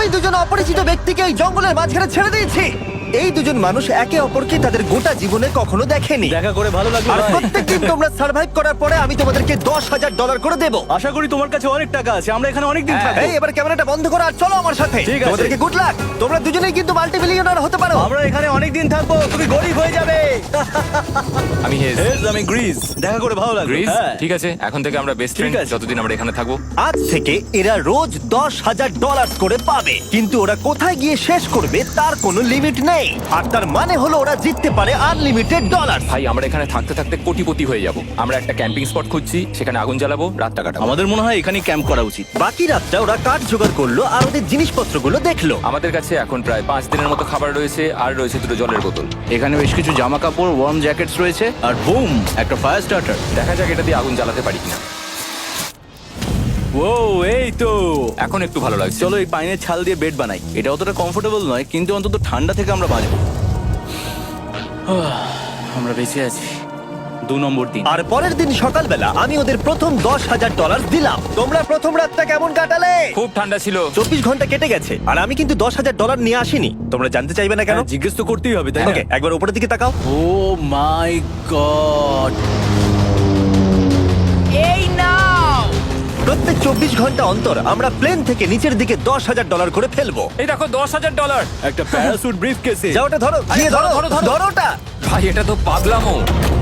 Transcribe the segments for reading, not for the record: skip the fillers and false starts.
আমি দুজন অপরিচিত ব্যক্তিকে এই জঙ্গলের মাঝখানে ছেড়ে দিয়েছি। এই দুজন মানুষ একে অপরকে তাদের গোটা জীবনে কখনো দেখেনি। দেখা করে ভালো লাগলো আর ভাই। প্রত্যেকদিন তোমরা সার্ভাইভ করার পরে আমি তোমাদেরকে $10,000 করে দেবো। আশা করি তোমার কাছে অনেক টাকা আছে, আমরা এখানে অনেক দিন থাকবো। এই এবার ক্যামেরাটা বন্ধ করো আর চলো আমার সাথে। ঠিক আছে। তোমাদেরকে গুড লাক। তোমরা দুজনেই কিন্তু মাল্টিমিলিয়নার হতে পারো। আমরা এখানে অনেক দিন থাকবো, তুমি গরিব হয়ে যাবে। আমি হেজ। আমি গ্রিস। দেখা করে ভালো লাগলো। গ্রিস হ্যাঁ। ঠিক আছে, এখন থেকে আমরা বেস্ট ফ্রেন্ড আছে। যতদিন আমরা এখানে থাকবো। আজ থেকে এরা রোজ $10,000 করে পাবে, কিন্তু ওরা কোথায় গিয়ে শেষ করবে তার কোনো লিমিট নেই। আর তার মানে হলো ওরা জিততে পারে আনলিমিটেড ডলার। ভাই আমরা এখানে থাকতে থাকতে কোটিপতি হয়ে যাব। আমরা একটা ক্যাম্পিং স্পট খুঁজছি, সেখানে আগুন জ্বালাবো, রাতটা কাটাবো। আমাদের মনে হয় এখানে ক্যাম্প করা উচিত। বাকি রাতটা ওরা কাঠ জোগাড় করলো আর ওদের জিনিসপত্রগুলো দেখলো। আমাদের কাছে এখন প্রায় 5 দিনের মতো খাবার রয়েছে, আর রয়েছে 2 জলের বোতল। এখানে বেশ কিছু জামা কাপড়, ওয়ার্ম জ্যাকেটস রয়েছে, আর বুম, একটা ফায়ার স্টার্টার। দেখা যাক এটা দিয়ে আগুন জ্বালাতে পারি কিনা। ও এই তো, এখন একটু ভালো লাগছে। চলো এই পাইনের ছাল দিয়ে বেড বানাই। এটা অতটা কমফোর্টেবল নয়, কিন্তু অন্তত ঠান্ডা থেকে আমরা বাঁচবো। আমরা বেঁচে আছি। 2 নম্বর দিন। আর পরের দিন সকালবেলা আমি ওদের প্রথম $10,000 দিলাম। তোমরা প্রথম রাতটা কেমন কাটালে? খুব ঠান্ডা ছিল। 24 ঘন্টা কেটে গেছে আর আমি কিন্তু $10,000 নিয়ে আসিনি। তোমরা জানতে চাইবে না কেন? হ্যাঁ, জিজ্ঞেস তো করতেই হবে, তাই না? ওকে, একবার উপরের দিকে তাকাও। ও মাই গড। প্রত্যেক 24 ঘন্টা অন্তর আমরা প্লেন থেকে নিচের দিকে $10,000 করে ফেলবো। এই দেখো $10,000। একটা প্যারাসুট ব্রিফকেসে। যাও ওটা ধরো, আরে গিয়ে ধরো, ধরো, ধরো, ধরো। ধরো ওটা। ভাই এটা তো পাগলামো।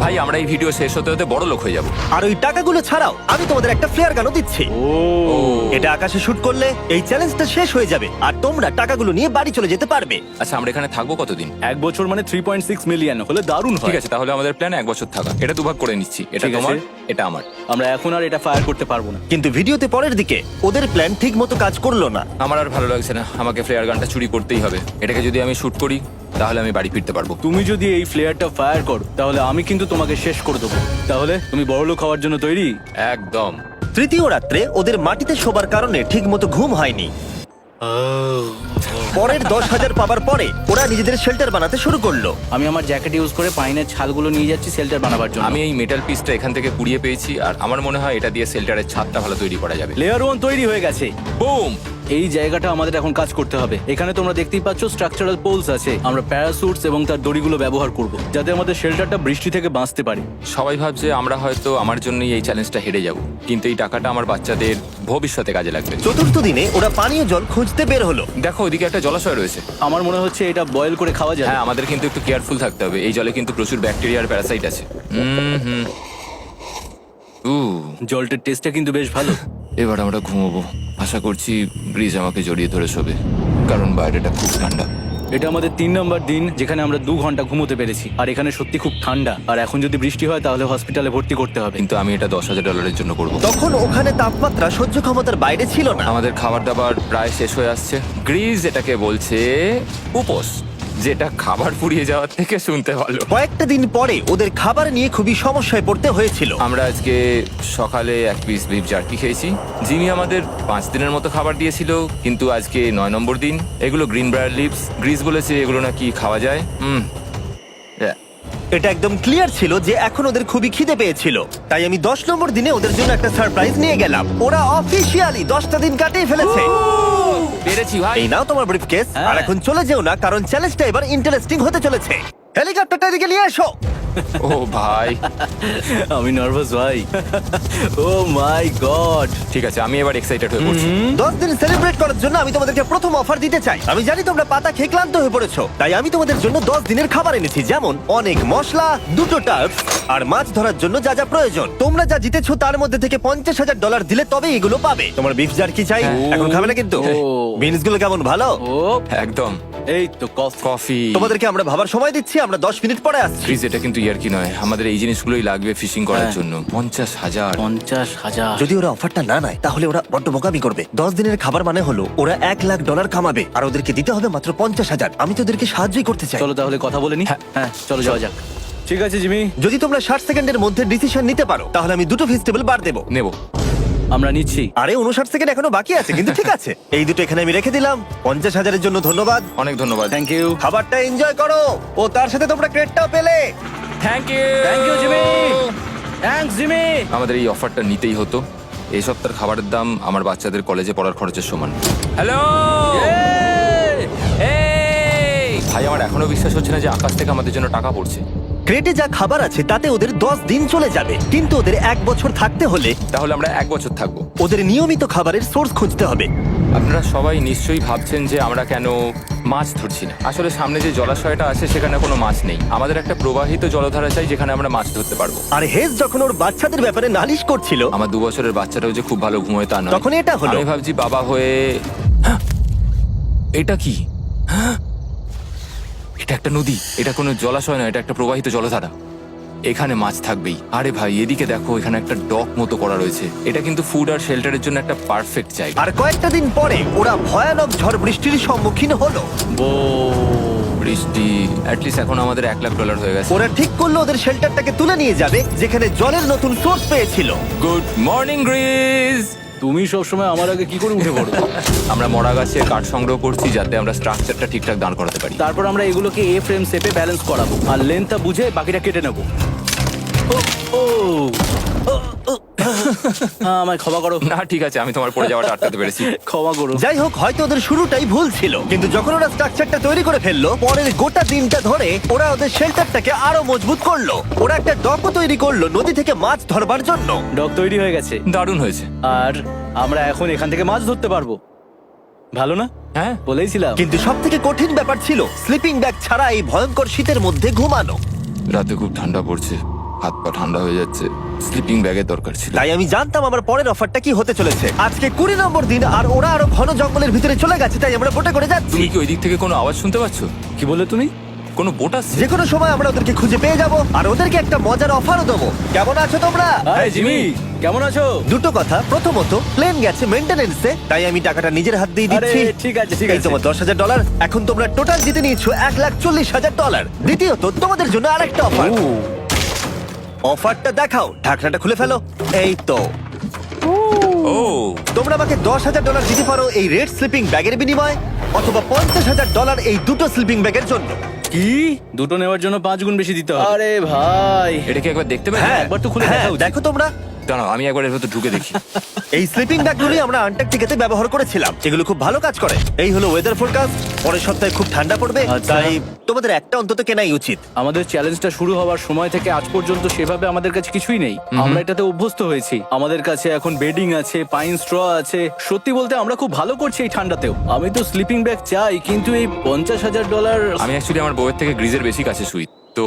ভাই আমরা এই ভিডিও শেষ হতে হতে বড় লোক হয়ে যাব। আর ওই টাকাগুলো ছাড়াও আমি তোমাদের একটা ফ্লেয়ার গানও দিচ্ছি। ও এটা আকাশে শুট করলে এই চ্যালেঞ্জটা শেষ হয়ে যাবে আর তোমরা টাকাগুলো নিয়ে বাড়ি চলে যেতে পারবে। আচ্ছা আমরা এখানে থাকবো কতদিন? 1 বছর মানে 3.6 মিলিয়ন হলে দারুণ হয়। ঠিক আছে, তাহলে আমাদের প্ল্যান 1 বছর থাকা। এটা দুভাগ করে নিচ্ছি, এটা ঠিক আছে। তোমার, এটা আমার। আমরা এখন আর এটা ফায়ার করতে পারবো না। কিন্তু ভিডিওতে পরের দিকে ওদের প্ল্যান ঠিক মতো কাজ করলো না। আমার আর ভালো লাগছে না, আমাকে ফ্লেয়ার গানটা চুরি করতেই হবে। এটাকে যদি আমি শুট করি তাহলে আমি বাড়ি ফিরতে পারবো। তুমি যদি এই ফ্লেয়ারটা ফায়ার করো তাহলে আমি কিন্তু তোমাকে শেষ করে দেবো। তাহলে তুমি বড়লোক হওয়ার জন্য তৈরি? একদম। তৃতীয় রাত্রে ওদের মাটিতে শোবার কারণে ঠিক মতো ঘুম হয়নি। পরের 10,000 পাবার পরে ওরা নিজেদের শেল্টার বানাতে শুরু করলো। আমি আমার জ্যাকেট ইউজ করে পাইনের ছালগুলো নিয়ে যাচ্ছি শেল্টার বানাবার জন্য। আমি এই মেটাল পিসটা এখান থেকে কুড়িয়ে পেয়েছি, আর আমার মনে হয় এটা দিয়ে শেল্টারের ছাদটা ভালো তৈরি করা যাবে। লেয়ার 1 তৈরি হয়ে গেছে। বুম। এই জায়গাটা আমাদের এখন কাজ করতে হবে। এখানে তোমরা দেখতেই পাচ্ছ স্ট্রাকচারাল পোলস আছে। আমরা প্যারাসুটস এবং তার দড়িগুলো ব্যবহার করব যাতে আমাদের শেল্টারটা বৃষ্টি থেকে বাঁচতে পারে। সবাই ভাবছে আমরা হয়তো আমার জন্যই এই চ্যালেঞ্জটা হেরে যাব, কিন্তু এই টাকাটা আমার বাচ্চাদের ভবিষ্যতে কাজে লাগবে। চতুর্থ দিনে ওরা পানীয় জল খুঁজতে বের হলো। দেখো ওইদিকে একটা জলাশয় রয়েছে। আমার মনে হচ্ছে এটা বয়েল করে খাওয়া যায়। হ্যাঁ, আমাদের কিন্তু একটু কেয়ারফুল থাকতে হবে। এই জলে কিন্তু প্রচুর ব্যাকটেরিয়া আর প্যারাসাইট আছে। হুম। জলটার টেস্টটা কিন্তু বেশ ভালো। এবার আমরা ঘুমোবো। আশা করছি ব্রিজ আমাকে জড়িয়ে ধরে শোবে, কারণ বাইরেটা খুব ঠান্ডা। এটা আমাদের 3 নম্বর দিন যেখানে আমরা 2 ঘন্টা ঘুমোতে পেরেছি। আর এখানে সত্যি খুব ঠান্ডা। আর এখন যদি বৃষ্টি হয় তাহলে হসপিটালে ভর্তি করতে হবে। কিন্তু আমি এটা $10,000 জন্য করব। তখন ওখানে তাপমাত্রা সহ্য ক্ষমতার বাইরে ছিল না। আমাদের খাবার দাবার প্রায় শেষ হয়ে আসছে। গ্রিজ এটাকে বলছে উপোস, যেটা খাবার পুড়িয়ে যাওয়ার থেকে শুনতে ভালো। কয়েকটা দিন পরে ওদের খাবার নিয়ে খুবই সমস্যায় পড়তে হয়েছিল। আমরা আজকে সকালে 1 পিস বিফ জার্কি খেয়েছি। জিমি আমাদের 5 দিনের মতো খাবার দিয়েছিল, কিন্তু আজকে 9 নম্বর দিন। এগুলো গ্রিন ব্রায়ার লিভস। গ্রিজ বলেছে এগুলো নাকি খাওয়া যায়। এটা একদম ক্লিয়ার ছিল যে এখন ওদের খুবই খিদে পেয়েছিল। তাই আমি 10 নম্বর দিনে ওদের জন্য একটা সারপ্রাইজ নিয়ে গেলাম। ওরা অফিসিয়ালি 10টা দিন কাটিয়ে ফেলেছে। পেরেছি ভাই। এই নাও তোমার ব্রিফকেস। হ্যাঁ। আর এখন চলে যেও না, কারণ চ্যালেঞ্জটা এবার ইন্টারেস্টিং হতে চলেছে। হেলিকপ্টারটা এদিকে নিয়ে এসো। ও ভাই, আমি নার্ভাস ভাই। ও মাই গড। ঠিক আছে, আমি এবার এক্সাইটেড হয়ে পড়ছি। 10 দিন সেলিব্রেট করার জন্য আমি তোমাদেরকে প্রথম অফার দিতে চাই। আমি জানি তোমরা পাতা খেয়ে ক্লান্ত হয়ে পড়েছো, তাই আমি তোমাদের জন্য 10 দিনের খাবার এনেছি, যেমন অনেক মশলা, 2টো টার্ফ আর মাছ ধরার জন্য যা যা প্রয়োজন। তোমরা যা জিতেছো তার মধ্যে থেকে $50,000 দিলে তবে এগুলো পাবে। তোমার বিফ জার্কি চাই? এখন খাবে না কিন্তু? ও। বিনস গুলো কেমন ভালো? ও একদম। এই তো কফি। কফি। তোমাদেরকে আমরা ভাবার সময় দিচ্ছি, আমরা 10 মিনিট পরে আসছি। ফ্রিজ, এটা কিন্তু ইয়ার কি নয়। আমাদের এই জিনিসগুলোই লাগবে ফিশিং করার হ্যাঁ। জন্য। 50,000। 50,000। যদি ওরা অফারটা না নেয় তাহলে ওরা বড্ড বোকামি করবে। 10 দিনের খাবার মানে হলো ওরা $1,00,000 কামাবে আর ওদেরকে দিতে হবে মাত্র 50,000। আমি তো ওদেরকে সাহায্যই করতে চাই। চলো তাহলে কথা বলে নি। হ্যাঁ চলো যাওয়া যাক। ঠিক আছে জিমি, যদি তোমরা 60 সেকেন্ডের মধ্যে ডিসিশন নিতে পারো তাহলে আমি 2টো ভেজিটেবল বার দেবো। নেব। আমরা নিচ্ছি। আরে 59 সেকেন্ড এখনো বাকি আছে, কিন্তু ঠিক আছে। এই দুটো এখানে আমি রেখে দিলাম। 50,000-এর জন্য ধন্যবাদ। অনেক ধন্যবাদ। Thank you. খাবারটা এনজয় করো। ও তার সাথে তোমরা ক্রেডটাও পেলে। Thank you. Thank you Jimmy. Thanks Jimmy. আমাদের এই অফারটা নিতেই হতো। এই সপ্তাহের খাবারের দাম আমার বাচ্চাদের কলেজে পড়ার খরচের সমান। হ্যালো। এখনো বিশ্বাস হচ্ছে না যে আকাশ থেকে আমাদের জন্য টাকা পড়ছে। ক্রেটে যা খাবার আছে তাতে ওদের 10 দিন চলে যাবে, কিন্তু ওদের 1 বছর থাকতে হলে তাহলে আমরা 1 বছর থাকবো। ওদের নিয়মিত খাবারের সোর্স খুঁজতে হবে। আপনারা সবাই নিশ্চয়ই ভাবছেন যে আমরা কেন মাছ ধরছি না। আসলে সামনে যে জলাশয়টা আছে সেখানে কোনো মাছ নেই। আমাদের একটা প্রবাহিত জলধারা চাই যেখানে আমরা মাছ ধরতে পারবো। আর হেজ যখন ওর বাচ্চাদের ব্যাপারে নালিশ করছিল, আমার 2 বছরের বাচ্চাটাও যে খুব ভালো ঘুমোয় তা নয়। তখন এটা হলো। আমি ভাবছি বাবা হয়ে এটা কি? এটা একটা নদী, এটা কোনো জলাশয় নয়, এটা একটা প্রবাহিত জলধারা। এখানে মাছ থাকবেই। আরে ভাই এদিকে দেখো, এখানে একটা ডক মতো করা রয়েছে। এটা কিন্তু ফুড আর শেল্টারের জন্য একটা পারফেক্ট জায়গা। আর কয়েকটা দিন পরে ওরা ভয়ানক ঝড় বৃষ্টির সম্মুখীন হলো। বৃষ্টি অ্যাটলিস্ট এখন আমাদের $1,00,000 হয়ে গেছে। ওরা ঠিক করলো ওদের শেল্টারটাকে তুলে নিয়ে যাবে, যেখানে জলের নতুন সোর্স পেয়েছিল। Good morning Greece. তুমি সবসময় আমার আগে কি করে উঠে পড়ো? আমরা মরা গাছের কাঠ সংগ্রহ করছি যাতে আমরা স্ট্রাকচারটা ঠিকঠাক দাঁড় করাতে পারি। তারপর আমরা এগুলোকে এ ফ্রেম শেপে ব্যালেন্স করাবো আর লেন্থটা বুঝে বাকিটা কেটে নেবো। আমায় ক্ষমা করো। না ঠিক আছে, আমি তোমার পড়ে যাওয়াটা আটকাতে পেরেছি। ক্ষমা করো। যাই হোক, হয়তো ওদের শুরুটাই ভুল ছিল, কিন্তু যখন ওরা স্ট্রাকচারটা তৈরি করে ফেললো, পরের গোটা দিনটা ধরে ওরা ওদের শেল্টারটাকে আরো মজবুত করলো। ওরা একটা ডকও তৈরি করলো নদী থেকে মাছ ধরবার জন্য। ডক তৈরি হয়ে গেছে দারুণ হয়েছে। আর আমরা এখন এখান থেকে মাছ ধরতে পারবো। ভালো না? হ্যাঁ বলেইছিলাম। কিন্তু সব থেকে কঠিন ব্যাপার ছিল স্লিপিং ব্যাগ ছাড়া এই ভয়ঙ্কর শীতের মধ্যে ঘুমানো। রাতে খুব ঠান্ডা পড়ছে, হাত পা ঠান্ডা হয়ে যাচ্ছে। স্লিপিং ব্যাগের দরকার ছিল। তাই আমি জানতাম আমার পরের অফারটা কি হতে চলেছে। আজকে 20 নম্বর দিন, আর ওরা আরো ঘন জঙ্গলের ভিতরে চলে গেছে, তাই আমরা বোটে করে যাচ্ছি। তুমি কি ওই দিক থেকে কোনো আওয়াজ শুনতে পাচ্ছ? কি বলে তুমি? কোনো বোট আসছে? যে কোনো সময় আমরা ওদেরকে খুঁজে পেয়ে যাব, আর ওদেরকে একটা মজার অফারও দেবো। কেমন আছো তোমরা? আরে জিমি, কেমন আছো? দুটো কথা, প্রথমত প্লেন গেছে মেইনটেনেন্সে, তাই আমি টাকাটা নিজের হাত দিয়ে আরে দিচ্ছি। ঠিক আছে ঠিক এই আছে। তোমার $10,000। এখন তোমরা টোটাল জিতে নিয়েছো $1,40,000। দ্বিতীয়ত তোমাদের জন্য আরেকটা অফার। ও, অফারটা দেখাও, ঢাকনাটা খুলে ফেলো। এই তো, ও তোমরা আমাকে $10,000 দিতে পারো এই রেড স্লিপিং ব্যাগের বিনিময়ে, অথবা $50,000 এই দুটো স্লিপিং ব্যাগের জন্য। কি? দুটো নেওয়ার জন্য 5 গুণ বেশি দিতে হবে? আরে ভাই, এটা কি একবার দেখতে পাবে? হ্যাঁ, একবার তো খুলে হ্যাঁ, দেখা উচিত। দেখো তোমরা। দাঁড়াও আমি একবার এর ভেতর ঢুকে দেখি। এই স্লিপিং ব্যাগগুলি আমরা আন্টার্কটিকাতে ব্যবহার করেছিলাম, এগুলো খুব ভালো কাজ করে। এই হলো ওয়েদার ফোরকাস্ট, পরের সপ্তাহে খুব ঠান্ডা পড়বে, আচ্ছা। তাই তোমাদের একটা অন্তত কেনাই উচিত। আমাদের চ্যালেঞ্জটা শুরু হওয়ার সময় থেকে আজ পর্যন্ত সেভাবে আমাদের কাছে কিছুই নেই। আমরা এটাতে অভ্যস্ত হয়েছি। আমাদের কাছে এখন বেডিং আছে, পাইন স্ট্র আছে। সত্যি বলতে আমরা খুব ভালো করছি এই ঠান্ডাতেও। আমি তো স্লিপিং ব্যাগ চাই, কিন্তু এই $50,000। আমি অ্যাকচুয়ালি আমার বউয়ের থেকে গ্রিজের বেশি কাছে শুই, তো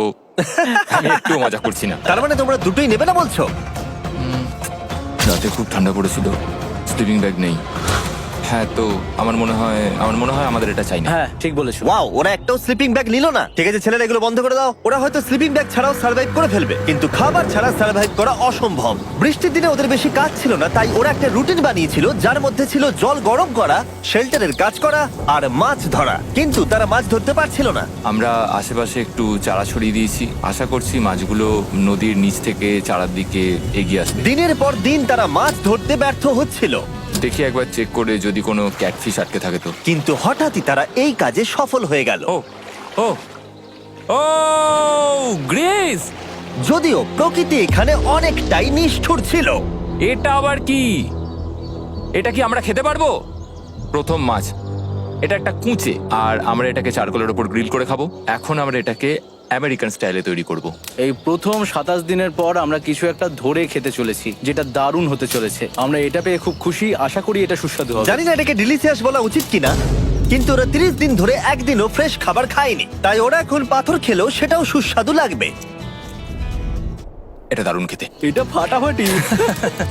আমি একটু মজা করছি না। তার মানে তোমরা দুটোই নেবে না বলছো? রাতে খুব ঠান্ডা পড়েছিল, স্লিপিং ব্যাগ নেই। হ্যাঁ, তো আমার মনে হয় আমাদের এটা চাই না। হ্যাঁ ঠিক বলেছো। ওয়াও, ওরা একটাও স্লিপিং ব্যাগ নিল না। ঠিক আছে ছেলেরা, এগুলো বন্ধ করে দাও। ওরা হয়তো স্লিপিং ব্যাগ ছাড়াও সার্ভাইভ করে ফেলবে, কিন্তু খাবার ছাড়া সার্ভাইভ করা অসম্ভব। বৃষ্টির দিনে ওদের বেশি কাজ ছিল না, তাই ওরা একটা রুটিন বানিয়েছিল যার মধ্যে ছিল জল গরম করা, শেল্টারের কাজ করা আর মাছ ধরা। কিন্তু তারা মাছ ধরতে পারছিল না। আমরা আশেপাশে একটু চারা ছড়িয়ে দিয়েছি, আশা করছি মাছগুলো নদীর নিচ থেকে চারার দিকে এগিয়ে আসবে। দিনের পর দিন তারা মাছ ধরতে ব্যর্থ হচ্ছিল, দেখি একবার চেক করে যদি কোনো ক্যাটফিশ আটকে থাকে তো। কিন্তু হঠাৎই তারা এই কাজে সফল হয়ে গেল। ও ও ও গ্রেস, যদিও প্রকৃতি এখানে অনেকটাই নিষ্ঠুর ছিল। এটা আবার কি? এটা কি আমরা খেতে পারবো? প্রথম মাছ। এটা একটা কুঁচে, আর আমরা এটাকে চারকোলের উপর গ্রিল করে খাবো। এখন আমরা এটাকে আমেরিকান স্টাইলে তৈরি করব। এই প্রথম 27 দিনের পর আমরা কিছু একটা ধরে খেতে চলেছি, যেটা দারুণ হতে চলেছে। আমরা এটা পেয়ে খুব খুশি, আশা করি এটা সুস্বাদু হবে। জানি না এটাকে ডিলিশিয়াস বলা উচিত কিনা, কিন্তু ওরা 30 দিন ধরে একদিনও ফ্রেশ খাবার খায়নি, তাই ওরা এখন পাথর খেলেও সেটাও সুস্বাদু লাগবে। এটা দারুণ খেতে। এটা ফাটাফাটি।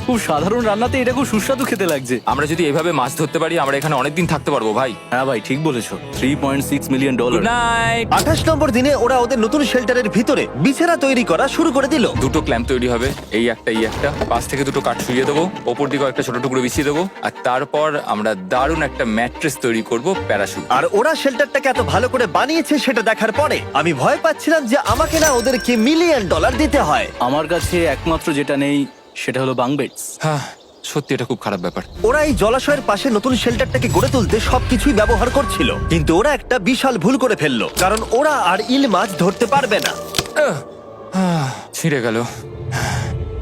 খুব সাধারণ রান্নাতে এটা খুব সুস্বাদু খেতে লাগছে। আমরা যদি এভাবে মাছ ধরতে পারি আমরা এখানে অনেকদিন থাকতে পারবো ভাই। হ্যাঁ ভাই ঠিক বলেছো। $3.6 মিলিয়ন। Good night. 28 নম্বর দিনে ওরা ওদের নতুন শেল্টারের ভিতরে বিছানা তৈরি করা শুরু করে দিল। দুটো ক্ল্যাম্প তৈরি হবে, এই একটা পাশ থেকে দুটো কাঠ শুইয়ে দেবো, ওপর দিকে একটা ছোট টুকরো বিছিয়ে দেবো, আর তারপর আমরা দারুণ একটা ম্যাট্রেস তৈরি করব, প্যারাশুট। আর ওরা শেল্টারটাকে এত ভালো করে বানিয়েছে সেটা দেখার পরে আমি ভয় পাচ্ছিলাম যে আমাকে না ওদেরকে $1 মিলিয়ন দিতে হয়। আমার কাছে একমাত্র যেটা নেই সেটা হলো বাঙ্ক বেডস। হ্যাঁ সত্যি এটা খুব খারাপ ব্যাপার। ওরা এই জলাশয়ের পাশে নতুন শেল্টারটাকে গড়ে তুলতে সবকিছুই ব্যবহার করছিল, কিন্তু ওরা একটা বিশাল ভুল করে ফেললো, কারণ ওরা আর ইল মাছ ধরতে পারবে না। ছিঁড়ে গেল।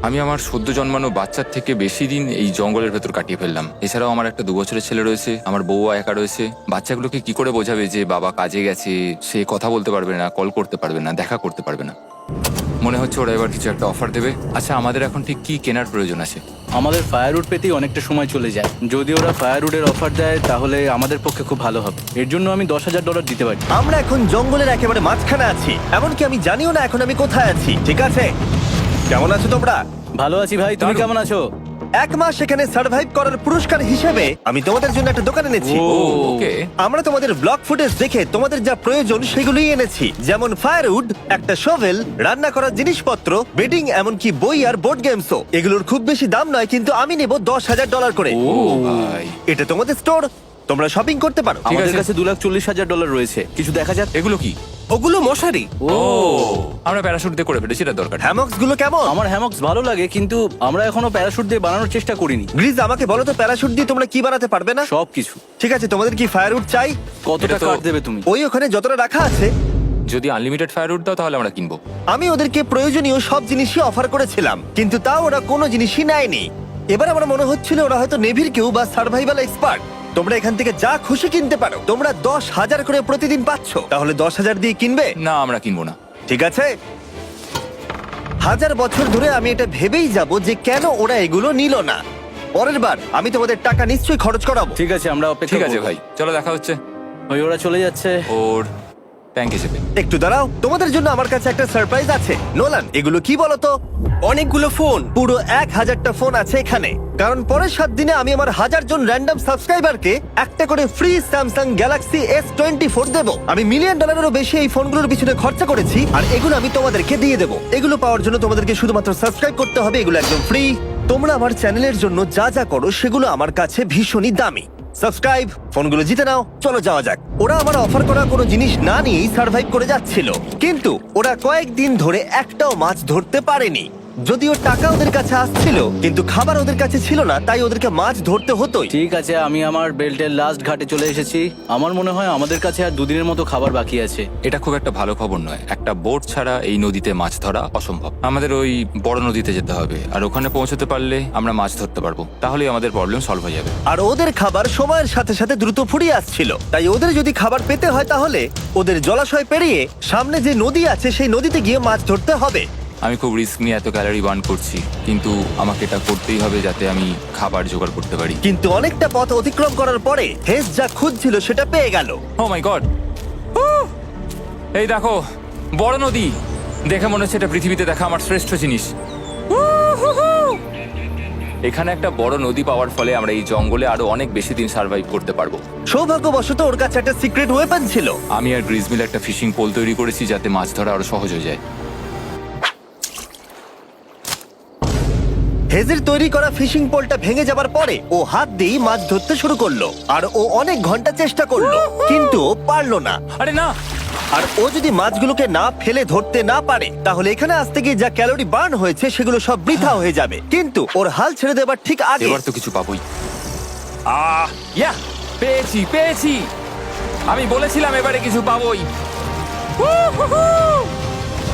আমি আমার সদ্য জন্মানো বাচ্চার থেকে বেশি দিন এই জঙ্গলের ভেতর কাটিয়ে ফেললাম। এছাড়াও আমার একটা 2 বছরের ছেলে রয়েছে, আমার বউ একা রয়েছে। বাচ্চাগুলোকে কি করে বোঝাবে যে বাবা কাজে গেছে, সে কথা বলতে পারবে না, কল করতে পারবে না, দেখা করতে পারবে না। মনে হচ্ছে ওরা এবার কিছু একটা অফার দেবে। আচ্ছা, আমাদের এখন ঠিক কি কেনার প্রয়োজন আছে? আমাদের ফায়ারউড পেতেই অনেকটা সময় চলে যায়। যদি ওরা ফায়ারউডের অফার দেয় তাহলে আমাদের পক্ষে খুব ভালো হবে। এর জন্য আমি $10,000 দিতে পারি। আমরা এখন জঙ্গলের একেবারে মাঝখানে আছি, এমনকি আমি জানিও না এখন আমি কোথায় আছি। ঠিক আছে, কেমন আছো তোমরা? ভালো আছি ভাই, তুমি দারুণ। কেমন আছো? 1 মাস এখানে সার্ভাইভ করার পুরস্কার হিসেবে আমি তোমাদের জন্য একটা দোকান এনেছি। ও, ওকে। আমরা তোমাদের ব্লগ ফুটেজ দেখে তোমাদের যা প্রয়োজন সেগুলোই এনেছি, যেমন ফায়ারউড, একটা শোভেল, রান্না করার জিনিসপত্র, বেডিং, এমনকি বই আর বোর্ড গেমসও। এগুলোর খুব বেশি দাম নয়, কিন্তু আমি নেব $10,000 করে। ও ভাই, এটা তোমাদের স্টোর, তোমরা শপিং করতে পারো। ঠিক আমাদের আছে। কাছে $2,40,000 রয়েছে। কিছু দেখা যাক। এগুলো কি? ওগুলো মশারি। ও, আমরা প্যারাশুট দিয়ে করে ফেলেছি, এটা দরকার। হ্যামক্স গুলো কেমন? আমার হ্যামক্স ভালো লাগে, কিন্তু আমরা এখনো প্যারাশুট দিয়ে বানানোর চেষ্টা করিনি। গ্রিজ, আমাকে বলো তো, প্যারাশুট দিয়ে তোমরা কি বানাতে পারবে না? সবকিছু। ঠিক আছে, তোমাদের কি ফায়ারউড চাই? কতটা এটা তো- কাট দেবে তুমি? ওই ওখানে যতটা রাখা আছে। যদি আনলিমিটেড ফায়ারউড দাও তাহলে আমরা কিনবো। আমি ওদেরকে প্রয়োজনীয় সব জিনিসই অফার করেছিলাম, কিন্তু তাও ওরা কোনো জিনিসই নেয়নি। এবার আমার মনে হচ্ছিল ওরা হয়তো নেভির কেউ বা সার্ভাইভাল এক্সপার্ট। তোমরা এখান থেকে যা খুশি কিনতে পারো। তোমরা 10,000 করে প্রতিদিন পাচ্ছ, তাহলে 10,000 দিয়ে কিনবে? না, আমরা কিনবো না। ঠিক আছে। 1000 বছর ধরে আমি এটা ভেবেই যাব যে কেন ওরা এগুলো নিল না। পরের বার আমি তোমাদের টাকা নিশ্চয়ই খরচ করাবো। ঠিক আছে, আমরা অপেক্ষা ঠিক আছে করব। ভাই, চলো দেখা হচ্ছে। ওই ওরা চলে যাচ্ছে। ওর ব্যাংক হিসেবে। একটু দাঁড়াও, তোমাদের জন্য আমার কাছে একটা সারপ্রাইজ আছে। নোলান, এগুলো কি বলো তো? অনেকগুলো ফোন, পুরো 1000টা ফোন আছে এখানে। কারণ পরের 7 দিনে আমি আমার 1000 জন র্যান্ডম সাবস্ক্রাইবারকে একটা করে ফ্রি স্যামসাং গ্যালাক্সি S24 দেবো। আমি $1 মিলিয়নেরও বেশি এই ফোনগুলোর পিছনে খরচা করেছি, আর এগুলো আমি তোমাদেরকে দিয়ে দেবো। এগুলো পাওয়ার জন্য তোমাদেরকে শুধুমাত্র সাবস্ক্রাইব করতে হবে, এগুলো একদম ফ্রি। তোমরা আমার চ্যানেলের জন্য যা যা করো সেগুলো আমার কাছে ভীষণই দামি। সাবস্ক্রাইব, ফোনগুলো জিতে নাও। চলো যাওয়া যাক। ওরা আমার অফার করা কোনো জিনিস না নিয়েই সার্ভাইভ করে যাচ্ছিল, কিন্তু ওরা কয়েকদিন ধরে একটাও মাছ ধরতে পারেনি। যদিও টাকা ওদের কাছে আসছিল, কিন্তু খাবার ওদের কাছে ছিল না, তাই ওদেরকে মাছ ধরতে হতোই। ঠিক আছে, আমি আমার বেল্টের লাস্ট ঘাটে চলে এসেছি। আমার মনে হয় আমাদের কাছে আর 2 দিনের মতো খাবার বাকি আছে। এটা খুব একটা ভালো খবর নয়। একটা বোট ছাড়া এই নদীতে মাছ ধরা অসম্ভব। আমাদের ওই বড় নদীতে যেতে হবে, আর ওখানে পৌঁছতে পারলে আমরা মাছ ধরতে পারবো। তাহলেই আমাদের প্রবলেম সলভ হয়ে যাবে। আর ওদের খাবার সময়ের সাথে সাথে দ্রুত ফুরিয়ে আসছিল, তাই ওদের যদি খাবার পেতে হয় তাহলে ওদের জলাশয় পেরিয়ে সামনে যে নদী আছে সেই নদীতে গিয়ে মাছ ধরতে হবে। আমি খুব রিস্ক নিয়ে এত ক্যালোরি বার্ন করছি, কিন্তু আমাকে এটা করতেই হবে যাতে আমি খাবার জোগাড় করতে পারি। কিন্তু অনেকটা পথ অতিক্রম করার পরে হেস যা খুঁজছিল সেটা পেয়ে গেল। ও মাই গড, এই দেখো বড় নদী। দেখে মনে হচ্ছে এটা পৃথিবীতে দেখা আমার শ্রেষ্ঠ জিনিস। এখানে একটা বড় নদী পাওয়ার ফলে আমরা এই জঙ্গলে আরো অনেক বেশি দিন সার্ভাইভ করতে পারবো। সৌভাগ্যবশত ওর কাছে একটা সিক্রেট ওয়েপন ছিল। আমি আর গ্রিজমিল একটা ফিশিং পোল তৈরি করেছি যাতে মাছ ধরা আরো সহজ হয়ে যায়। হেজের তৈরি করা ফিশিং পোলটা ভেঙে যাবার পরে ও হাত দিয়ে মাছ ধরতে শুরু করলো, আর ও অনেক ঘন্টা চেষ্টা করলো, কিন্তু ও পারলো না। আরে না, আর ও যদি মাছগুলোকে না ফেলে ধরতে না পারে তাহলে এখানে আসতে গিয়ে যা ক্যালোরি বার্ন হয়েছে সেগুলো সব বৃথা হয়ে যাবে। কিন্তু ওর হাল ছেড়ে দেবার ঠিক আগে এবার তো কিছু পাবোই। ইয়া, পেয়েছি পেয়েছি। আমি বলেছিলাম এবারে কিছু পাবোই।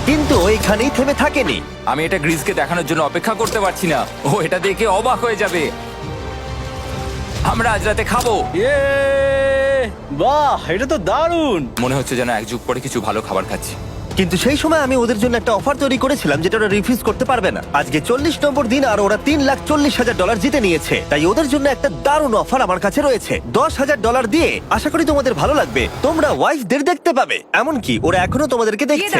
কিন্তু ও এখানেই থেমে থাকেনি। আমি এটা গ্রিজকে দেখানোর জন্য অপেক্ষা করতে পারছি না। ও এটা দেখে অবাক হয়ে যাবে। আমরা আজ রাতে খাবো। ইয়ে, বাহ, এটা তো দারুণ। মনে হচ্ছে যেন এক যুগ পরে কিছু ভালো খাবার খাচ্ছি। কিন্তু সেই সময় আমি ওদের জন্য একটা অফার তৈরি করেছিলাম যেটা ওরা রিফিউজ করতে পারবে না। আজকে 40 নম্বর দিন আর ওরা $3,40,000 জিতে নিয়েছে, তাই ওদের জন্য একটা দারুণ অফার আমার কাছে রয়েছে। $10,000 দিয়ে আশা করি তোমাদের ভালো লাগবে। তোমরা ওয়াইফদের দেখতে পাবে, এমনকি ওরা এখনো তোমাদেরকে দেখছে।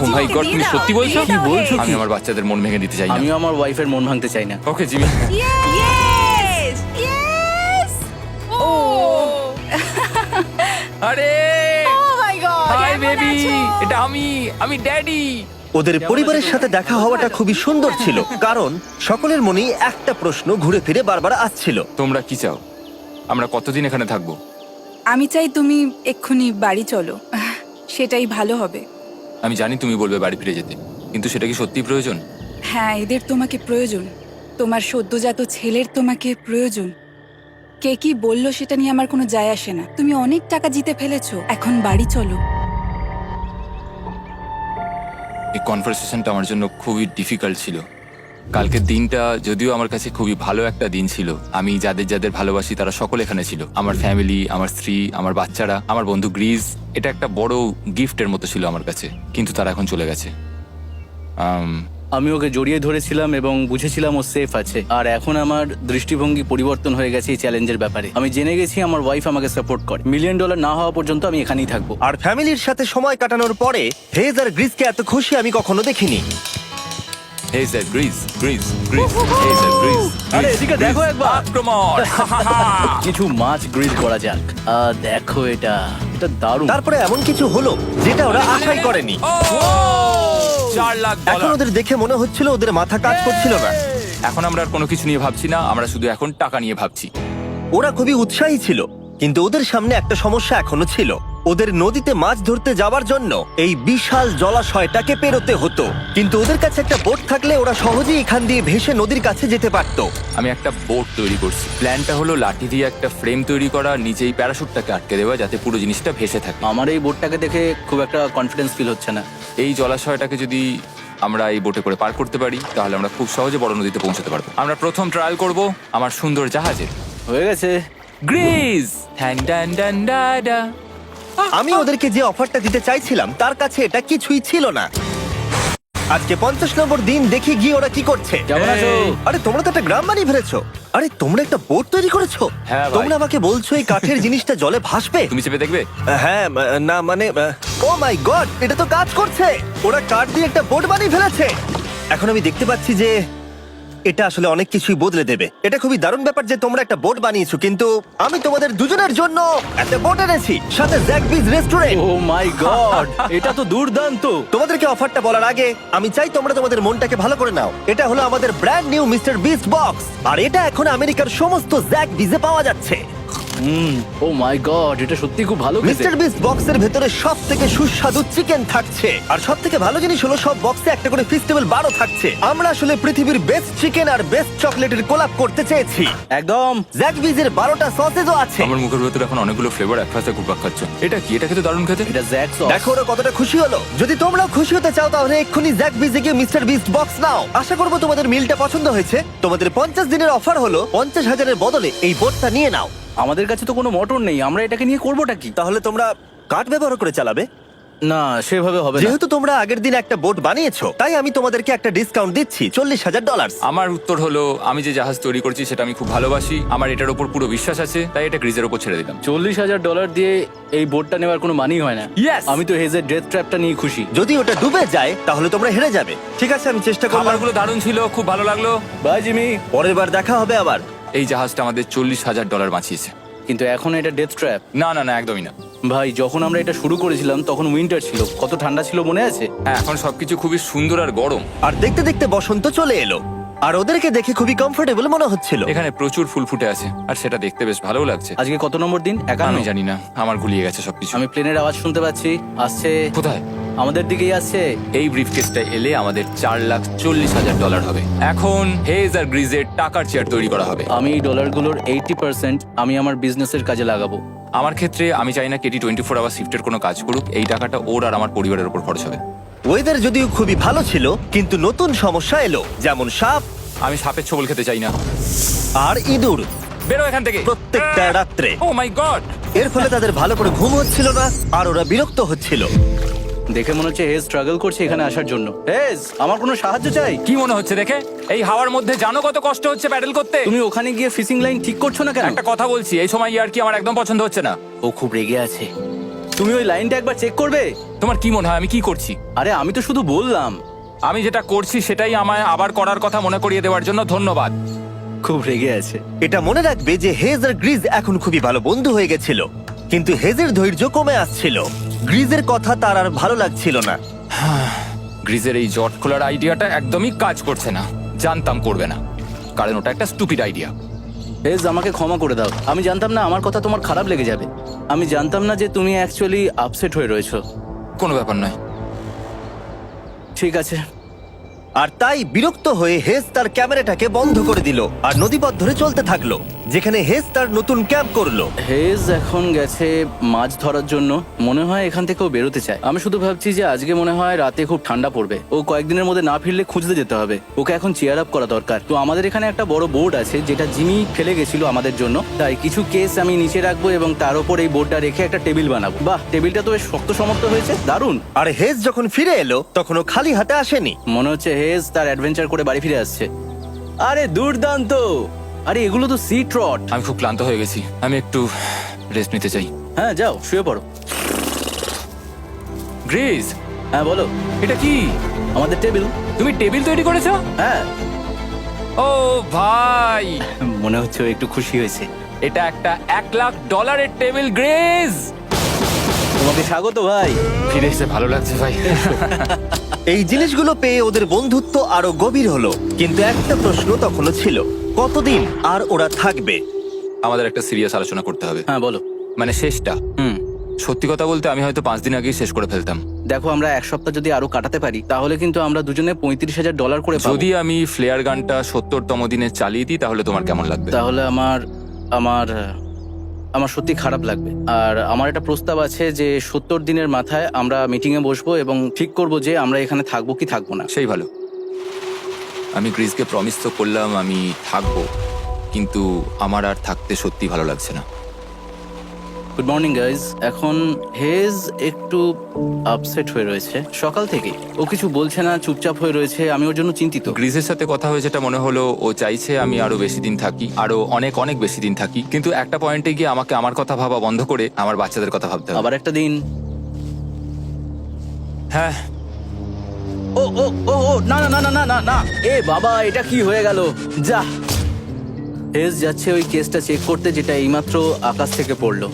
ও মাই গড, তুমি সত্যি বলছো? কি বলছো? আমি আমার বাচ্চাদের মন ভেঙে দিতে চাই না। আমিও আমার ওয়াইফের মন ভাঙতে চাই না। Okay Jimmy. Yes! Yes! Oh! আরে Oh my God! হাই কেমন বেবি, আছো? এটা আমি ড্যাডি। ওদের পরিবারের সাথে দেখা হওয়াটা খুবই সুন্দর ছিল, কারণ সকলের মনেই একটা প্রশ্ন ঘুরে ফিরে বারবার আসছিল। তোমরা কি চাও? আমরা কতদিন এখানে থাকবো? আমি চাই তুমি এক্ষুনি বাড়ি চলো, সেটাই ভালো হবে। আমি জানি তুমি বলবে বাড়ি ফিরে যেতে, কিন্তু সেটা কি সত্যি প্রয়োজন? হ্যাঁ, এদের তোমাকে প্রয়োজন। তোমার সদ্যজাত ছেলের তোমাকে প্রয়োজন। কে কি বললো সেটা নিয়ে আমার কোনো যায় আসে না। তুমি অনেক টাকা জিতে ফেলেছো, এখন বাড়ি চলো। এই কনভারসেশনটা আমার জন্য খুবই ডিফিকাল্ট ছিল, কালকের দিনটা যদিও আমার কাছে খুবই ভালো একটা দিন ছিল। আমি যাদের যাদের ভালোবাসি তারা সকলে এখানে ছিল, আমার ফ্যামিলি, আমার স্ত্রী, আমার বাচ্চারা, আমার বন্ধু গ্রিজ। এটা একটা বড় গিফটের মতো ছিল আমার কাছে, কিন্তু তারা এখন চলে গেছে। আমি ওকে জড়িয়ে ধরেছিলাম এবং বুঝেছিলাম ও সেফ আছে। আর এখন আমার দৃষ্টিভঙ্গি পরিবর্তন হয়ে গেছে এই চ্যালেঞ্জের ব্যাপারে। আমি জেনে গেছি আমার ওয়াইফ আমাকে সাপোর্ট করে। $1 মিলিয়ন না হওয়া পর্যন্ত আমি এখানেই থাকবো। আর ফ্যামিলির সাথে সময় কাটানোর পরে হেজ আর গ্রিসকে এত খুশি আমি কখনো দেখিনি। হেজার গ্রিজ, গ্রিজ, গ্রিজ, হেজার গ্রিজ। আরে এদিকে দেখো একবার। আক্রমণ! কিছু মাছ গ্রিল করা যাক। দেখো এটা দারুণ। তারপরে এমন কিছু হলো যেটা ওরা আশাই করেনি। ও! 4 লাখ এখন ডলার। ওদের দেখে মনে হচ্ছিল ওদের মাথা কাজ করছিল না। এখন আমরা আর কোনো কিছু নিয়ে ভাবছি না, আমরা শুধু এখন টাকা নিয়ে ভাবছি। ওরা খুবই উৎসাহী ছিল, কিন্তু ওদের সামনে একটা সমস্যা এখনো ছিল। ওদের নদীতে মাছ ধরতে যাওয়ার জন্য এই বিশাল জলাশয়টাকে পেরোতে হতো, কিন্তু ওদের কাছে একটা বোট থাকলে ওরা সহজেই এখান দিয়ে ভেসে নদীর কাছে যেতে পারতো। আমি একটা বোট তৈরি করছি। প্ল্যানটা হলো লাঠি দিয়ে একটা ফ্রেম তৈরি করা, নিচেই প্যারাশুটটাকে আটকে দেওয়া, যাতে পুরো জিনিসটা ভেসে থাকে। আমার এই বোটটাকে দেখে খুব একটা কনফিডেন্স ফিল হচ্ছে না। এই জলাশয়টাকে যদি আমরা এই বোটে করে পার করতে পারি তাহলে আমরা খুব সহজে বড় নদীতে পৌঁছতে পারবো। আমরা প্রথম ট্রায়াল করব আমার সুন্দর জাহাজে। হয়ে গেছে। গ্রিজ! ঠ্যান ড্যান ড্যান ডা ডা। আমি ওদেরকে যে অফারটা দিতে চাইছিলাম তার কাছে এটা কিছুই ছিল না। আজকে 50 নম্বর দিন, দেখি গিয়ে ওরা কি করছে। কেমন আছো? আরে তোমরা তো একটা গ্রাম বানিয়ে ফেলেছো। আরে তোমরা একটা বোট তৈরি করেছো? হ্যাঁ ভাই। তোমরা আমাকে বলছো এই কাঠের জিনিসটা জলে ভাসবে? তুমি চেপে দেখবে? হ্যাঁ, না মানে, ও মাই গড, এটা তো কাজ করছে। ওরা কাঠ দিয়ে একটা বোট বানিয়ে ফেলেছে। এখন আমি দেখতে পাচ্ছি যে এটা আসলে অনেক কিছুই বদলে দেবে। এটা খুবই দারুণ ব্যাপার যে তোমরা একটা বোট বানিয়েছো, কিন্তু আমি তোমাদের দুজনের জন্য একটা বোট এনেছি, সাথে জ্যাক বিজ রেস্টুরেন্ট। ও মাই গড, এটা তো দুর্দান্ত। তোমাদেরকে অফারটা বলার আগে আমি চাই তোমরা তোমাদের মনটাকে ভালো করে নাও। এটা হলো আমাদের brand new Mister Beast box, আর এটা এখন আমেরিকার সমস্ত জ্যাক বিজে পাওয়া যাচ্ছে। ও মাই গড, এটা সত্যি খুব ভালো খেতে। মিস্টার বিস্ট বক্সের ভেতরে সব থেকে সুস্বাদু চিকেন থাকছে, আর সব থেকে ভালো জিনিস হলো সব বক্সে একটা করে ফেস্টিভ্যাল বারও থাকছে। আমরা আসলে পৃথিবীর বেস্ট চিকেন আর বেস্ট চকলেটের কোলাপ করতে চেয়েছি। একদম। জ্যাক বিজের 12টা সসেজও আছে। আমার মুখের ভেতরে এখন অনেকগুলো ফ্লেভার একসাথে ঘুরপাক খাচ্ছে। এটা কি? এটা খেতে দারুণ খেতে। এটা জ্যাক সস। দেখো ওরা কতটা খুশি হলো। যদি তোমরাও খুশি হতে চাও তাহলে এক্ষুনি জ্যাক বিজে গিয়ে মিস্টার বিস্ট বক্স নাও। আশা করবো তোমাদের মিলটা পছন্দ হয়েছে। তোমাদের 50 দিনের অফার হলো 50,000-এর বদলে এই বোটটা নিয়ে নাও। আমাদের কাছে তো কোনো মোটর নেই, আমরা এটাকে নিয়ে করবোটা কি? তাহলে তোমরা কাঠ ব্যবহার করে চালাবে? না, সেভাবে হবে না। যেহেতু তোমরা আগের দিন একটা বোট বানিয়েছো, তাই আমি তোমাদেরকে একটা ডিসকাউন্ট দিচ্ছি, $40,000। আমার উত্তর হলো আমি যে জাহাজ তৈরি করছি সেটা আমি খুব ভালোবাসি, আমার এটার উপর পুরো বিশ্বাস আছে, তাই এটা গ্রিজের উপর ছেড়ে দিলাম। $40,000 দিয়ে এই বোটটা নেওয়ার কোনো মানেই হয় না। Yes! আমি তো হেজের ডেথ ট্র্যাপটা নিয়ে খুশি। যদি ওটা ডুবে যায় তাহলে তোমরা হেরে যাবে। ঠিক আছে, আমি চেষ্টা করলাম। খাবারগুলো দারুণ ছিল, খুব ভালো লাগলো। Bye Jimmy. পরের বার দেখা হবে আবার। এই জাহাজটা আমাদের $40,000 বাঁচিয়েছে। কিন্তু এখন এটা ডেথ ট্র্যাপ। না না না, একদমই না। ভাই, যখন আমরা এটা শুরু করেছিলাম তখন উইন্টার ছিল, কত ঠান্ডা ছিল মনে আছে? হ্যাঁ, এখন সবকিছু খুবই সুন্দর আর গরম। আর দেখতে দেখতে বসন্ত চলে এলো, আর ওদেরকে দেখে খুবই কমফোর্টেবল মনে হচ্ছিল। এখানে প্রচুর ফুল ফুটে আছে আর সেটা দেখতে বেশ ভালো লাগছে। আজকে কত নম্বর দিন? 51। আমি জানি না, আমার গুলিয়ে গেছে সবকিছু। আমি প্লেনের আওয়াজ শুনতে পাচ্ছি, আসছে। কোথায়? আমাদের দিকেই আসছে। এই ব্রিফকেসটা এলে আমাদের $4,40,000 হবে। এখন হেজ আর গ্রিজের টাকার চেয়ার তৈরি করা হবে। আমি এই ডলারগুলোর 80% আমি আমার বিজনেসের কাজে লাগাবো। আমার ক্ষেত্রে আমি চাই না কেটি 24 আওয়ার শিফটের কোনো কাজ করুক। এই টাকাটা ওর আর আমার পরিবারের উপর খরচ হবে। ওয়েদার যদিও খুবই ভালো ছিল, কিন্তু নতুন সমস্যা এলো, যেমন সাপ আমি সাপের ছোবল খেতে চাই না। আর ইঁদুর বেরো এখান থেকে প্রত্যেকটা রাত্রে। ও মাই গড! এর ফলে তাদের ভালো করে ঘুম হচ্ছিল না, আর ওরা বিরক্ত হচ্ছিল। দেখে মনে হচ্ছে হেজ স্ট্রাগল করছে এখানে আসার জন্য। হেজ, আমার কোনো সাহায্য চাই? কি মনে হচ্ছে দেখে? এই হাওয়ার মধ্যে জানো কত কষ্ট হচ্ছে প্যাডেল করতে? তুমি ওখানে গিয়ে ফিশিং লাইন ঠিক করছো না কেন? একটা কথা বলছি, এই সময় আর কি আমার একদম পছন্দ হচ্ছে না। ও খুব রেগে আছে। তুমি ওই লাইনটা একবার চেক করবে? তোমার কি মনে হয় আমি কি করছি? আরে আমি তো শুধু বললাম। আমি যেটা করছি সেটাই আমায় আবার করার কথা মনে করিয়ে দেওয়ার জন্য ধন্যবাদ। খুব রেগে আছে। এটা মনে রাখবে যে হেজ আর গ্রিজ এখন খুবই ভালো বন্ধু হয়ে গেছিল, কিন্তু হেজের ধৈর্য কমে আসছিল। গ্রিজের কথা তার আর ভালো লাগছিল না। গ্রিজের এই জট খোলার আইডিয়াটা একদমই কাজ করছে না। জানতাম করবে না, কারণ ওটা একটা স্টুপিড আইডিয়া। হেজ, আমাকে ক্ষমা করে দাও। আমি জানতাম না আমার কথা তোমার খারাপ লেগে যাবে। আমি জানতাম না যে তুমি অ্যাকচুয়ালি আপসেট হয়ে রয়েছো। কোনো ব্যাপার নয়। ঠিক আছে। আর তাই বিরক্ত হয়ে হেজ তার ক্যামেরাটাকে বন্ধ করে দিল আর নদীপথ ধরে চলতে থাকলো। যেখানে হেজ তার নতুন ক্যাম্প করলো। হেজ এখন গেছে মাছ ধরার জন্য, মনে হয় এখান থেকেও বেরোতে চায়। আমি শুধু ভাবছি যে আজকে মনে হয় রাতে খুব ঠান্ডা পড়বে, ও কয়েকদিনের মধ্যে না ফিরলে খুঁজতে যেতে হবে। ওকে এখন চিয়ার আপ করা দরকার। তো আমাদের এখানে একটা বড় বোর্ড আছে যেটা জিমি ফেলে গেছিল আমাদের জন্য, তাই কিছু কেস আমি নিচে রাখবো এবং তার উপর এই বোর্ডটা রেখে একটা টেবিল বানাবো। বাহ, টেবিলটা তো বেশ শক্ত সমর্থ হয়েছে, দারুণ। আর হেজ যখন ফিরে এলো তখন ও খালি হাতে আসেনি। মনে হচ্ছে হেজ তার অ্যাডভেঞ্চার করে বাড়ি ফিরে আসছে। আরে দুর্দান্ত! আরে এগুলো তো সি ট্রট। আমি খুব ক্লান্ত হয়ে গেছি, আমি একটু রেস্ট নিতে চাই। হ্যাঁ যাও শুয়ে পড়ো। গ্রেস, হ্যাঁ বলো। এটা কি? আমাদের টেবিল। তুমি টেবিল তৈরি করেছো? হ্যাঁ, ও ভাই, মনে হচ্ছে ও একটু খুশি হয়েছে। এটা একটা $1,00,000 টেবিল। গ্রেস, তোমাকে স্বাগত ভাই। ফিরে এসে ভালো লাগছে ভাই। এই জিনিসগুলো পেয়ে ওদের বন্ধুত্ব আরো গভীর হলো, কিন্তু একটা প্রশ্ন তখনও ছিল, কতদিন আর ওরা থাকবে? আমাদের একটা সিরিয়াস আলোচনা করতে হবে, হ্যাঁ বলো। মানে শেষটা। সত্যি কথা বলতে আমি হয়তো 5 দিন আগেই শেষ করে ফেলতাম। দেখো, আমরা এক সপ্তাহ যদি আরো কাটাতে পারি তাহলে কিন্তু আমরা দুজনে $35,000 করে পাবো। যদি আমি ফ্লেয়ার গানটা 70তম দিনে চালিয়ে দিই তাহলে তোমার কেমন লাগবে? তাহলে আমার আমার আমার সত্যি খারাপ লাগবে। আর আমার একটা প্রস্তাব আছে যে 70 দিনের মাথায় আমরা মিটিং এ বসবো এবং ঠিক করব যে আমরা এখানে থাকবো কি থাকবো না। সেই ভালো। আমি গ্রিসকে প্রমিস তো করলাম আমি থাকবো, কিন্তু আমার আর থাকতে সত্যি ভালো লাগছে না। Good morning guys. এখন হেজ একটু আপসেট হয়ে রয়েছে সকাল থেকেই। ও কিছু বলছে না, চুপচাপ হয়ে রয়েছে। আমি ওর জন্য চিন্তিত। গ্রিসের সাথে কথা হয়ে যেটা মনে হলো, ও চাইছে আমি আরো বেশি দিন থাকি, আরো অনেক অনেক বেশি দিন থাকি। কিন্তু একটা পয়েন্টে গিয়ে আমাকে আমার কথা ভাবা বন্ধ করে আমার বাচ্চাদের কথা ভাবতে হবে। আবার একটা দিন। হ্যাঁ, ও ও ও ও না না না না না না না, এ বাবা, এটা কি হয়ে গেল? যা, হেজ যাচ্ছে ওই কেসটা চেক করতে যেটা এইমাত্র আকাশ থেকে পড়লো।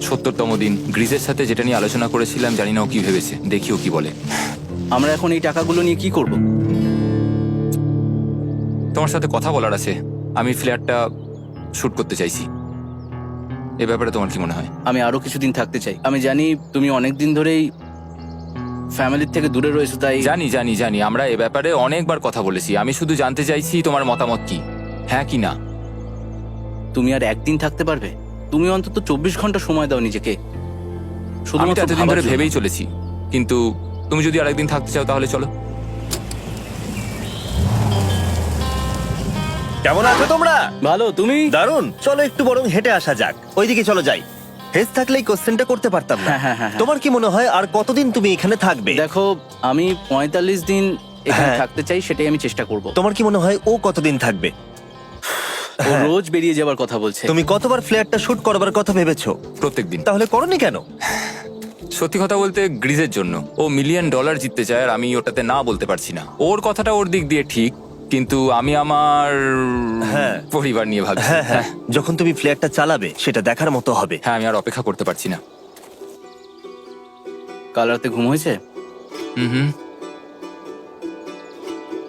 70তম দিন। গ্রিসের সাথে যেটা নিয়ে আলোচনা করেছিলাম, জানি না ও কি ভেবেছে, দেখি ও কি বলে। আমরা এখন এই টাকাগুলো নিয়ে কি করব? তোমার সাথে কথা বলার আছে। আমি ফ্ল্যাটটা শুট করতে চাইছি। এ ব্যাপারে তোমার কি মনে হয়? আমি আরো কিছুদিন থাকতে চাই। আমি জানি তুমি অনেক দিন ধরেই ফ্যামিলির থেকে দূরে রয়েছো, তাই জানি জানি জানি, আমরা এ ব্যাপারে অনেকবার কথা বলেছি। আমি শুধু জানতে চাইছি তোমার মতামত কি, হ্যাঁ কি না। তুমি আর একদিন থাকতে পারবে? তুমি অন্তত 24 ঘন্টা সময় দাও নিজেকে। আমি তো শুধুমাত্র এতদিন ভাবার ধরে জন্য। ভেবেই চলেছি, কিন্তু তুমি যদি আরেকদিন থাকতে চাও তাহলে চলো। কেমন আছো তোমরা? ভালো, তুমি? দারুণ। চলো একটু বরং হেঁটে আসা যাক, ওইদিকে চলো যাই। হেজ থাকলে এই কোশ্চেনটা করতে পারতাম না। হ্যাঁ। তোমার কি মনে হয় আর কতদিন তুমি এখানে থাকবে? দেখো, আমি 45 দিন এখানে হ্যাঁ। থাকতে চাই, সেটাই আমি চেষ্টা করব। তোমার কি মনে হয় ও কতদিন থাকবে? ও রোজ বেরিয়ে যাবার কথা বলছে। তুমি কতবার ফ্ল্যাটটা শুট করবার কথা ভেবেছো? প্রত্যেকদিন। তাহলে করনি কেন? সত্যি কথা বলতে গ্রিজের জন্য। ও $1 মিলিয়ন জিততে চায় আর আমি ওটাতে না বলতে পারছি না। ওর কথাটা ওর দিক দিয়ে ঠিক, কিন্তু আমি আমার হ্যাঁ। পরিবার নিয়ে ভাবছি। হ্যাঁ, যখন তুমি ফ্ল্যাটটা চালাবে সেটা দেখার মতো হবে। হ্যাঁ, আমি আর অপেক্ষা করতে পারছি না। কাল রাতে ঘুম হয়েছে? হুম।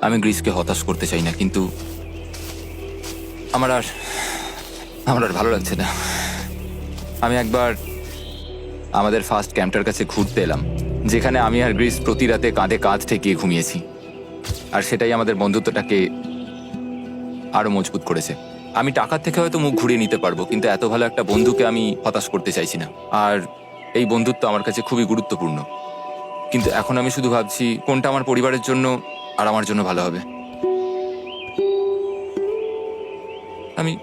আমি গ্রিসকে হতাশ করতে চাই না, কিন্তু আমার আর ভালো লাগছে না। আমি একবার আমাদের ফার্স্ট ক্যাম্পটার কাছে ঘুরতে এলাম, যেখানে আমি আর গ্রিস প্রতি রাতে কাঁধে কাঁধ ঠেকিয়ে ঘুমিয়েছি, আর সেটাই আমাদের বন্ধুত্বটাকে আরো মজবুত করেছে। আমি টাকার থেকে হয়তো মুখ ঘুরিয়ে নিতে পারবো, কিন্তু এত ভালো একটা বন্ধুকে আমি হতাশ করতে চাইছি না। আর এই বন্ধুত্ব আমার কাছে খুবই গুরুত্বপূর্ণ। কিন্তু এখন আমি শুধু ভাবছি কোনটা আমার পরিবারের জন্য আর আমার জন্য ভালো হবে। আমি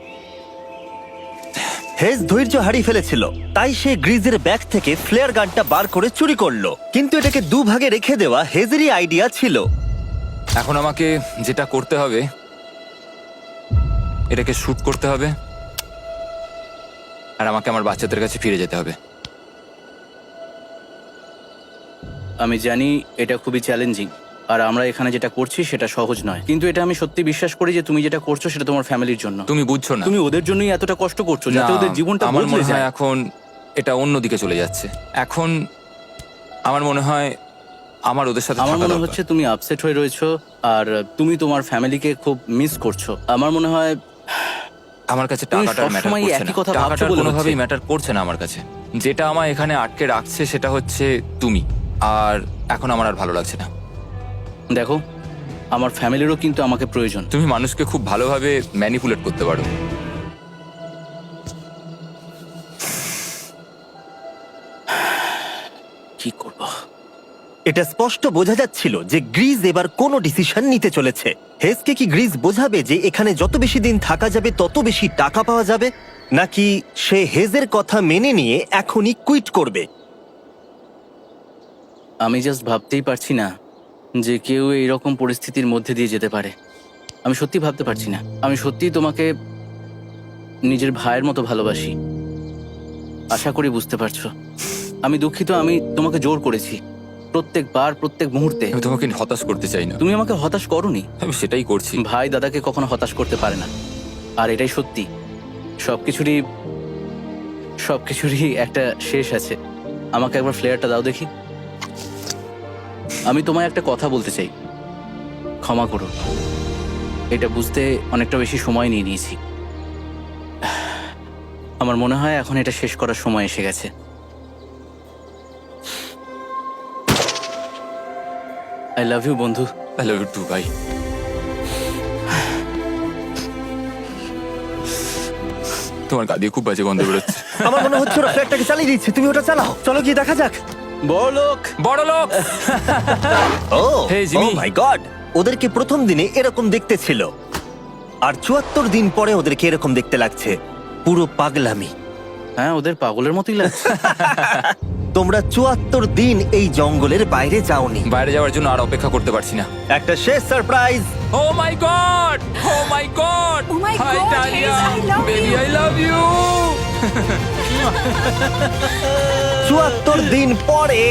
হেজ ধৈর্য হারিয়ে ফেলেছিল, তাই সে গ্রিজের ব্যাগ থেকে ফ্লেয়ার গানটা বার করে চুরি করলো। কিন্তু এটাকে দুভাগে রেখে দেওয়া হেজেরই আইডিয়া ছিল। এখন আমাকে যেটা করতে হবে, এটাকে শুট করতে হবে, আর আমাকে আমার বাচ্চাদের কাছে ফিরে যেতে হবে। আমি জানি এটা খুবই চ্যালেঞ্জিং, আর আমরা এখানে যেটা করছি সেটা সহজ নয়, কিন্তু এটা আমি সত্যি বিশ্বাস করি যে তুমি যেটা করছো সেটা তোমার ফ্যামিলির জন্য। তুমি বুঝছো না, তুমি ওদের জন্যই এতটা কষ্ট করছো যাতে না, ওদের জীবনটা আমার বদলে মনে হয় যায়। এখন এটা অন্যদিকে চলে যাচ্ছে। এখন আমার মনে হয় আমার ওদের সাথে আমার থাকা মনে দরকার। হচ্ছে তুমি আপসেট হয়ে রয়েছো আর তুমি তোমার ফ্যামিলিকে খুব মিস করছো। আমার মনে হয় আমার কাছে তুমি টাকাটার ম্যাটার সবসময় করছে একই না। কথা ভাবছো টাকাটার বলে কোনোভাবেই হচ্ছে। ম্যাটার করছে না আমার কাছে। যেটা আমায় এখানে আটকে রাখছে সেটা হচ্ছে তুমি। আর এখন আমার আর ভালো লাগছে না। দেখো, আমার ফ্যামিলিরও কিন্তু আমাকে প্রয়োজন। তুমি মানুষকে খুব ভালোভাবে ম্যানিপুলেট করতে পারো। কি করব? এটা স্পষ্ট বোঝা যাচ্ছিল যে গ্রিজ এবার কোনো ডিসিশন নিতে চলেছে। হেজকে কি গ্রিজ বোঝাবে যে এখানে যত বেশি দিন থাকা যাবে তত বেশি টাকা পাওয়া যাবে, নাকি সে হেজের কথা মেনে নিয়ে এখনই কুইট করবে? আমি জাস্ট ভাবতেই পারছি না যে কেউ এইরকম পরিস্থিতির মধ্যে দিয়ে যেতে পারে। আমি সত্যি ভাবতে পারছি না। আমি সত্যিই তোমাকে নিজের ভাইয়ের মতো ভালোবাসি। আশা করি বুঝতে পারছো। আমি দুঃখিত, আমি তোমাকে জোর করেছি প্রত্যেকবার, প্রত্যেক মুহূর্তে। আমি তোমাকে হতাশ করতে চাই না, তুমি আমাকে হতাশ করোনি। আমি সেটাই করছি। ভাই দাদাকে কখনো হতাশ করতে পারে না, আর এটাই সত্যি। সবকিছুরই একটা শেষ আছে। আমাকে একবার ফ্লেয়ারটা দাও দেখি। আমি তোমায় একটা কথা বলতে চাই, ক্ষমা করো। এটা বুঝতে অনেকটা বেশি সময় নিয়ে নিয়েছি। আমার মনে হয় এখন এটা শেষ করার সময় এসে গেছে। আই লাভ ইউ বন্ধু। আই লাভ ইউ টু ভাই। তোমার গা দিয়ে খুব বাজে গন্ধ বেরোচ্ছে। আমার মনে হচ্ছে ওরা ফ্ল্যাটটাকে চালিয়ে দিচ্ছে, তুমি ওটা চালাও। চলো গিয়ে দেখা যাক। বড়লোক। বড় লোক। ও Hey, Jimmy. মাই গড, ওদেরকে প্রথম দিনে এরকম দেখতে ছিল, আর ৭৪ দিন পরে ওদেরকে এরকম দেখতে লাগছে। পুরো পাগলামি। হ্যাঁ, ওদের পাগলের মতোই লাগছে। তোমরা ৭৪ দিন এই জঙ্গলের বাইরে যাওনি। বাইরে যাওয়ার জন্য আর অপেক্ষা করতে পারছি না। একটা শেষ surprise. Oh my God, oh my God, Oh my hi God, Dalia, Hayes, I love baby you. I love you. ৭৪ দিন পরে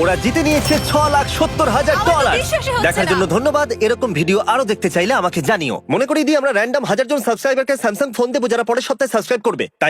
ওরা জিতে নিয়েছে $৬,৭০,০০০। আমার তো বিশ্বাসই হচ্ছে দেখার না। জন্য ধন্যবাদ। এরকম ভিডিও আরো দেখতে চাইলে আমাকে জানিও। মনে করিয়ে দিই, আমরা র্যান্ডম 1000 জন সাবস্ক্রাইবারকে স্যামসাং ফোন দেবো যারা পরের সপ্তাহে সাবস্ক্রাইব করবে। তাই